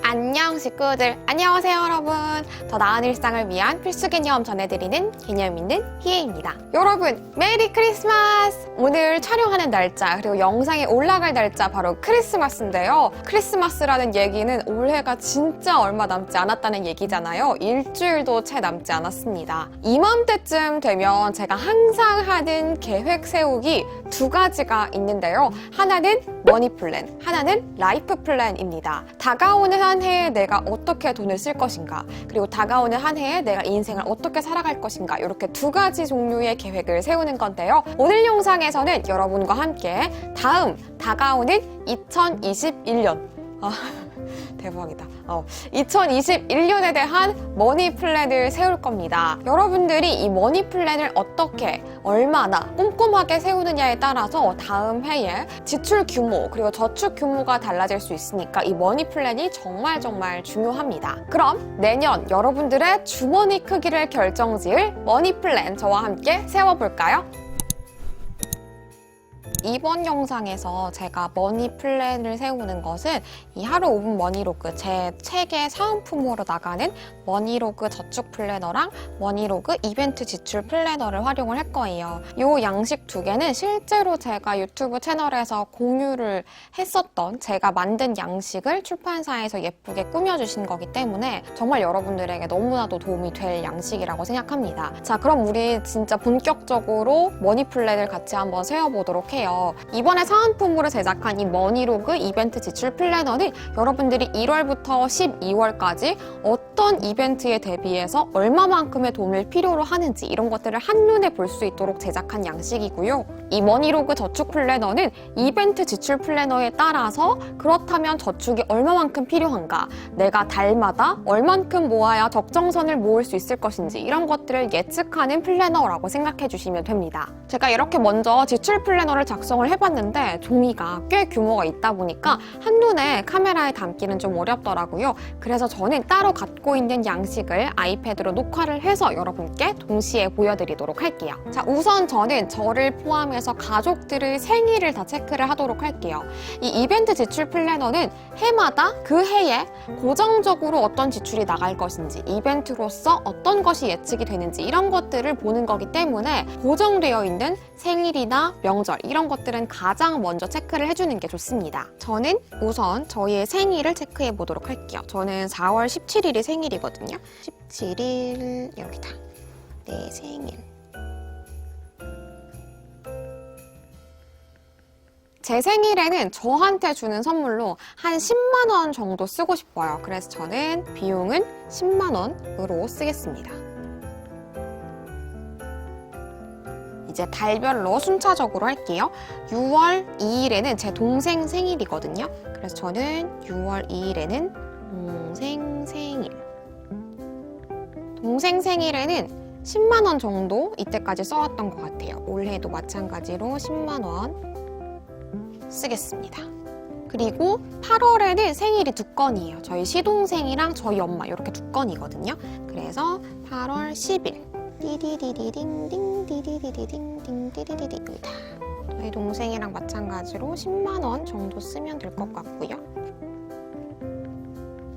안녕 식구들, 안녕하세요 여러분. 더 나은 일상을 위한 필수 개념 전해드리는 개념 있는 희애입니다. 여러분 메리 크리스마스! 오늘 촬영하는 날짜 그리고 영상에 올라갈 날짜 바로 크리스마스인데요. 크리스마스라는 얘기는 올해가 진짜 얼마 남지 않았다는 얘기잖아요. 일주일도 채 남지 않았습니다. 이맘때쯤 되면 제가 항상 하는 계획 세우기 두 가지가 있는데요. 하나는 머니 플랜, 하나는 라이프 플랜입니다. 다가오는 한 해에 내가 어떻게 돈을 쓸 것인가, 그리고 다가오는 한 해에 내가 인생을 어떻게 살아갈 것인가, 이렇게 두 가지 종류의 계획을 세우는 건데요. 오늘 영상에서는 여러분과 함께 다가오는 2021년 대박이다. 2021년에 대한 머니 플랜을 세울 겁니다. 여러분들이 이 머니 플랜을 어떻게, 얼마나 꼼꼼하게 세우느냐에 따라서 다음 해에 지출 규모 그리고 저축 규모가 달라질 수 있으니까 이 머니 플랜이 정말 중요합니다. 그럼 내년 여러분들의 주머니 크기를 결정지을 머니 플랜 저와 함께 세워볼까요? 이번 영상에서 제가 머니 플랜을 세우는 것은 이 하루 5분 머니로그, 제 책의 사은품으로 나가는 머니로그 저축 플래너랑 머니로그 이벤트 지출 플래너를 활용을 할 거예요. 이 양식 두 개는 실제로 제가 유튜브 채널에서 공유를 했었던, 제가 만든 양식을 출판사에서 예쁘게 꾸며주신 거기 때문에 정말 여러분들에게 너무나도 도움이 될 양식이라고 생각합니다. 자, 그럼 우리 진짜 본격적으로 머니 플랜을 같이 한번 세워보도록 해요. 이번에 사은품으로 제작한 이 머니로그 이벤트 지출 플래너는 여러분들이 1월부터 12월까지 어떤 이벤트에 대비해서 얼마만큼의 돈을 필요로 하는지 이런 것들을 한눈에 볼 수 있도록 제작한 양식이고요. 이 머니로그 저축 플래너는 이벤트 지출 플래너에 따라서 그렇다면 저축이 얼마만큼 필요한가, 내가 달마다 얼만큼 모아야 적정선을 모을 수 있을 것인지 이런 것들을 예측하는 플래너라고 생각해 주시면 됩니다. 제가 이렇게 먼저 지출 플래너를 작성을 해봤는데 종이가 꽤 규모가 있다 보니까 한눈에 카메라에 담기는 좀 어렵더라고요. 그래서 저는 따로 갖고 있는 양식을 아이패드로 녹화를 해서 여러분께 동시에 보여드리도록 할게요. 자, 우선 저는 저를 포함해서 가족들의 생일을 다 체크를 하도록 할게요. 이 이벤트 지출 플래너는 해마다 그 해에 고정적으로 어떤 지출이 나갈 것인지, 이벤트로서 어떤 것이 예측이 되는지 이런 것들을 보는 거기 때문에 고정되어 있는 생일이나 명절 이런 것들은 가장 먼저 체크를 해주는 게 좋습니다. 저는 우선 저희의 생일을 체크해 보도록 할게요. 저는 4월 17일이 생일이거든요. 17일 여기다. 내 생일. 제 생일에는 저한테 주는 선물로 한 10만 원 정도 쓰고 싶어요. 그래서 저는 비용은 10만 원으로 쓰겠습니다. 이제 달별로 순차적으로 할게요. 6월 2일에는 제 동생 생일이거든요. 그래서 저는 6월 2일에는 동생 생일. 동생 생일에는 10만 원 정도 이때까지 써왔던 것 같아요. 올해도 마찬가지로 10만 원 쓰겠습니다. 그리고 8월에는 생일이 두 건이에요. 저희 시동생이랑 저희 엄마 이렇게 두 건이거든요. 그래서 8월 10일. 띠디디디딩딩 띠디디디딩딩 띠디디디입니다. 저희 동생이랑 마찬가지로 10만 원 정도 쓰면 될 것 같고요.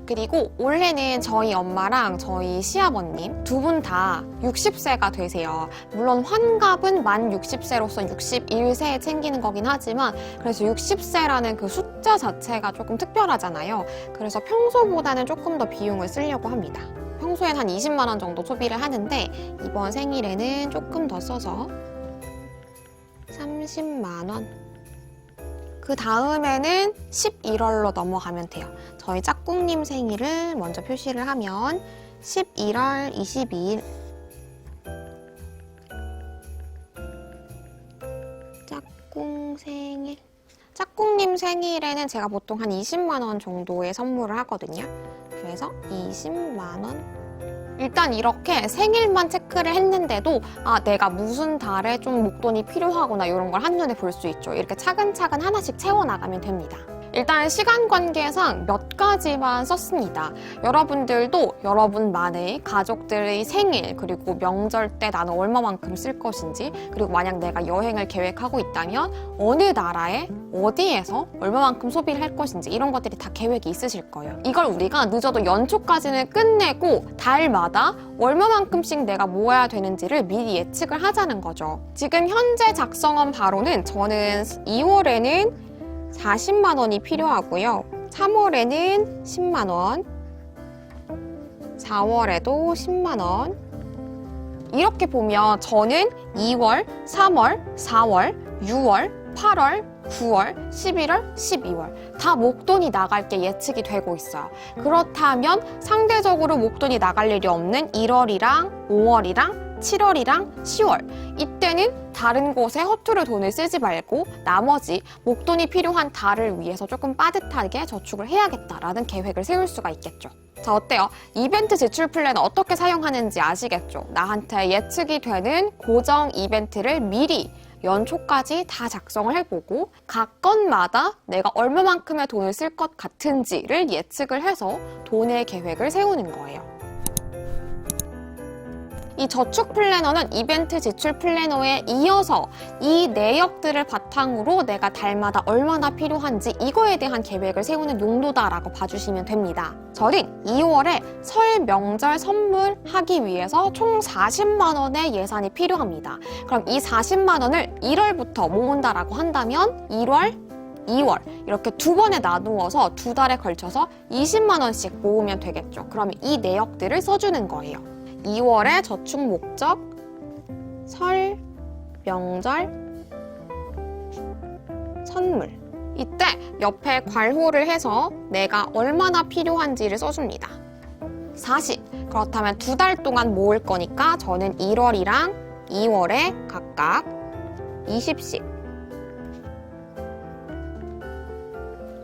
그리고 올해는 저희 엄마랑 저희 시아버님 두 분 다 60세가 되세요. 물론 환갑은 만 60세로서 61세에 챙기는 거긴 하지만 그래서 60세라는 그 숫자 자체가 조금 특별하잖아요. 그래서 평소보다는 조금 더 비용을 쓰려고 합니다. 평소엔 한 20만 원 정도 소비를 하는데 이번 생일에는 조금 더 써서 30만 원. 그 다음에는 11월로 넘어가면 돼요. 저희 짝꿍님 생일을 먼저 표시를 하면 11월 22일 짝꿍 생일. 짝꿍님 생일에는 제가 보통 한 20만 원 정도의 선물을 하거든요. 그래서 20만 원. 일단 이렇게 생일만 체크를 했는데도 내가 무슨 달에 좀 목돈이 필요하구나 이런 걸 한눈에 볼 수 있죠. 이렇게 차근차근 하나씩 채워나가면 됩니다. 일단 시간 관계상 몇 가지만 썼습니다. 여러분들도 여러분만의 가족들의 생일 그리고 명절 때 나는 얼마만큼 쓸 것인지, 그리고 만약 내가 여행을 계획하고 있다면 어느 나라에 어디에서 얼마만큼 소비를 할 것인지 이런 것들이 다 계획이 있으실 거예요. 이걸 우리가 늦어도 연초까지는 끝내고 달마다 얼마만큼씩 내가 모아야 되는지를 미리 예측을 하자는 거죠. 지금 현재 작성한 바로는 저는 2월에는 40만 원이 필요하고요. 3월에는 10만 원, 4월에도 10만 원. 이렇게 보면 저는 2월, 3월, 4월, 6월, 8월, 9월, 11월, 12월 다 목돈이 나갈 게 예측이 되고 있어요. 그렇다면 상대적으로 목돈이 나갈 일이 없는 1월이랑 5월이랑 7월이랑 10월, 이때는 다른 곳에 허투루 돈을 쓰지 말고 나머지 목돈이 필요한 달을 위해서 조금 빠듯하게 저축을 해야겠다라는 계획을 세울 수가 있겠죠. 자, 어때요? 이벤트 지출 플래너 어떻게 사용하는지 아시겠죠? 나한테 예측이 되는 고정 이벤트를 미리 연초까지 다 작성을 해보고 각 건마다 내가 얼마만큼의 돈을 쓸 것 같은지를 예측을 해서 돈의 계획을 세우는 거예요. 이 저축 플래너는 이벤트 지출 플래너에 이어서 이 내역들을 바탕으로 내가 달마다 얼마나 필요한지 이거에 대한 계획을 세우는 용도다라고 봐주시면 됩니다. 저는 2월에 설 명절 선물하기 위해서 총 40만 원의 예산이 필요합니다. 그럼 이 40만 원을 1월부터 모은다라고 한다면 1월, 2월 이렇게 두 번에 나누어서 두 달에 걸쳐서 20만 원씩 모으면 되겠죠. 그럼 이 내역들을 써주는 거예요. 2월의 저축 목적, 설, 명절, 선물. 이때 옆에 괄호를 해서 내가 얼마나 필요한지를 써줍니다. 40. 그렇다면 두 달 동안 모을 거니까 저는 1월이랑 2월에 각각 20씩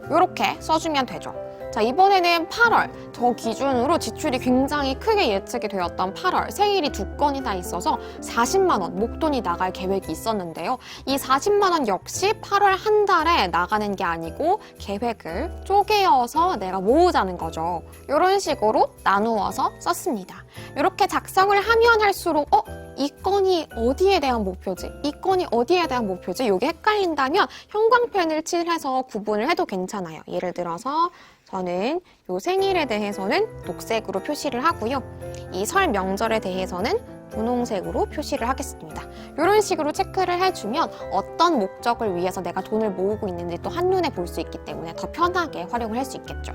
이렇게 써주면 되죠. 자, 이번에는 8월, 저 기준으로 지출이 굉장히 크게 예측이 되었던 8월, 생일이 두 건이나 있어서 40만 원 목돈이 나갈 계획이 있었는데요. 이 40만 원 역시 8월 한 달에 나가는 게 아니고 계획을 쪼개어서 내가 모으자는 거죠. 이런 식으로 나누어서 썼습니다. 이렇게 작성을 하면 할수록 이 건이 어디에 대한 목표지? 이 건이 어디에 대한 목표지? 이게 헷갈린다면 형광펜을 칠해서 구분을 해도 괜찮아요. 예를 들어서 저는 이 생일에 대해서는 녹색으로 표시를 하고요. 이 설 명절에 대해서는 분홍색으로 표시를 하겠습니다. 이런 식으로 체크를 해주면 어떤 목적을 위해서 내가 돈을 모으고 있는지 또 한눈에 볼 수 있기 때문에 더 편하게 활용을 할 수 있겠죠.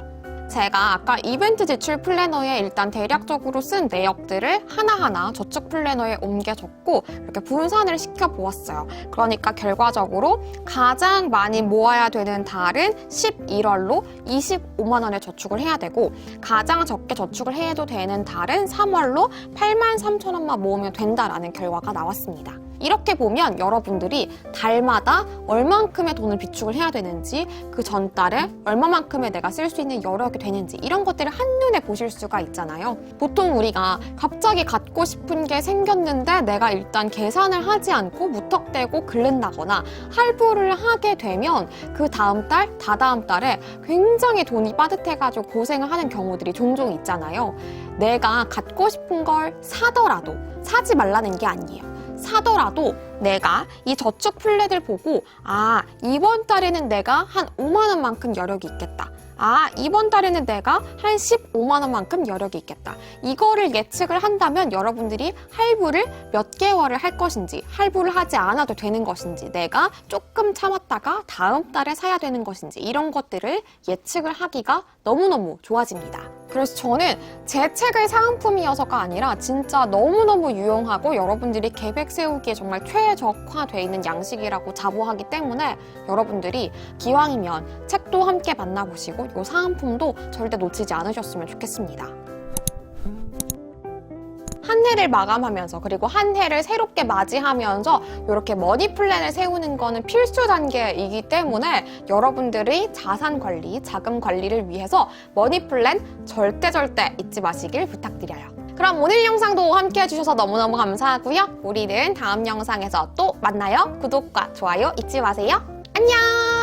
제가 아까 이벤트 지출 플래너에 일단 대략적으로 쓴 내역들을 하나하나 저축 플래너에 옮겨 적고 이렇게 분산을 시켜 보았어요. 그러니까 결과적으로 가장 많이 모아야 되는 달은 11월로 25만 원의 저축을 해야 되고 가장 적게 저축을 해도 되는 달은 3월로 8만 3천 원만 모으면 된다라는 결과가 나왔습니다. 이렇게 보면 여러분들이 달마다 얼만큼의 돈을 비축을 해야 되는지, 그 전달에 얼마만큼의 내가 쓸 수 있는 여력이 되는지 이런 것들을 한눈에 보실 수가 있잖아요. 보통 우리가 갑자기 갖고 싶은 게 생겼는데 내가 일단 계산을 하지 않고 무턱대고 긁는다거나 할부를 하게 되면 그 다음 달, 다다음 달에 굉장히 돈이 빠듯해가지고 고생을 하는 경우들이 종종 있잖아요. 내가 갖고 싶은 걸 사더라도 사지 말라는 게 아니에요. 사더라도 내가 이 저축 플랫을 보고 이번 달에는 내가 한 5만 원만큼 여력이 있겠다. 이번 달에는 내가 한 15만 원만큼 여력이 있겠다. 이거를 예측을 한다면 여러분들이 할부를 몇 개월을 할 것인지, 할부를 하지 않아도 되는 것인지, 내가 조금 참았다가 다음 달에 사야 되는 것인지 이런 것들을 예측을 하기가 너무너무 좋아집니다. 그래서 저는 제 책의 사은품이어서가 아니라 진짜 너무너무 유용하고 여러분들이 계획 세우기에 정말 최적화되어 있는 양식이라고 자부하기 때문에 여러분들이 기왕이면 책도 함께 만나보시고 이 사은품도 절대 놓치지 않으셨으면 좋겠습니다. 한 해를 마감하면서 그리고 한 해를 새롭게 맞이하면서 이렇게 머니 플랜을 세우는 거는 필수 단계이기 때문에 여러분들이 자산 관리, 자금 관리를 위해서 머니 플랜 절대 잊지 마시길 부탁드려요. 그럼 오늘 영상도 함께 해주셔서 너무너무 감사하고요. 우리는 다음 영상에서 또 만나요. 구독과 좋아요 잊지 마세요. 안녕!